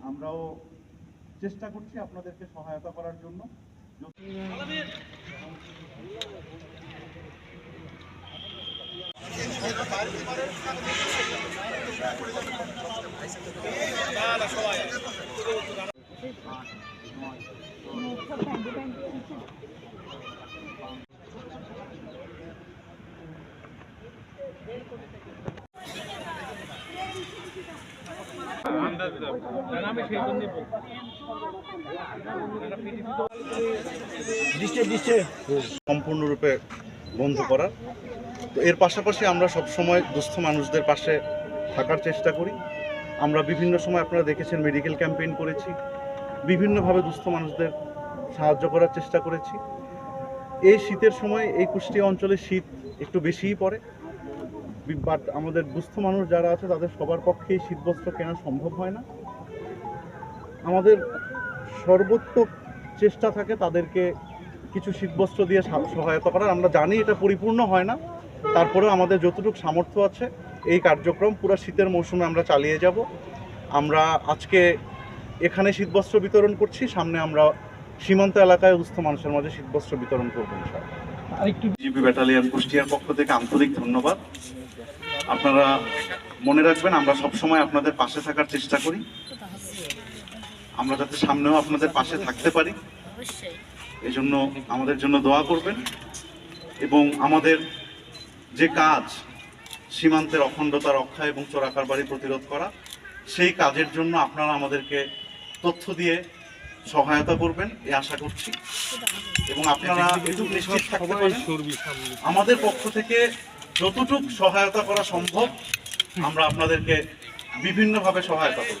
আমরাও চেষ্টা করছি আপনাদেরকে সহায়তা করার জন্য। সম্পূর্ণরূপে বন্ধ করার। তো এর পাশাপাশি আমরা সবসময় দুস্থ মানুষদের পাশে থাকার চেষ্টা করি। আমরা বিভিন্ন সময় আপনারা দেখেছেন মেডিকেল ক্যাম্পেইন করেছি, বিভিন্নভাবে দুস্থ মানুষদের সাহায্য করার চেষ্টা করেছি। এই শীতের সময় এই কুষ্টিয়া অঞ্চলে শীত একটু বেশিই পড়ে, বাট আমাদের দুস্থ মানুষ যারা আছে তাদের সবার পক্ষে এই শীতবস্ত্র কেনা সম্ভব হয় না। আমাদের সর্বোত্তম চেষ্টা থাকে তাদেরকে কিছু শীতবস্ত্র দিয়ে সহায়তা করার। আমরা জানি এটা পরিপূর্ণ হয় না, তারপরেও আমাদের যতটুকু সামর্থ্য আছে এই কার্যক্রম পুরো শীতের মৌসুমে আমরা চালিয়ে যাব। আমরা আজকে এখানে শীতবস্ত্র বিতরণ করছি, সামনে আমরা সীমান্ত এলাকায় দুস্থ মানুষের মাঝে শীতবস্ত্র বিতরণ করবো ইনশাআল্লাহ। জিপি ব্যাটালিয়ন কুষ্টিয়ার পক্ষ থেকে আন্তরিক ধন্যবাদ। আপনারা মনে রাখবেন, আমরা সবসময় আপনাদের পাশে থাকার চেষ্টা করি। আমরা যাতে সামনেও আপনাদের পাশে থাকতে পারি, এই জন্য আমাদের জন্য দোয়া করবেন। এবং আমাদের যে কাজ সীমান্তের অখণ্ডতা রক্ষা এবং চোরাকারবারি প্রতিরোধ করা, সেই কাজের জন্য আপনারা আমাদেরকে তথ্য দিয়ে সহায়তা করবেন এই আশা করছি। এবং আপনারা এটুকু নিশ্চিত থাকতে পারেন, আমাদের পক্ষ থেকে যতটুকু সহায়তা করা সম্ভব আমরা আপনাদেরকে বিভিন্নভাবে সহায়তা করব।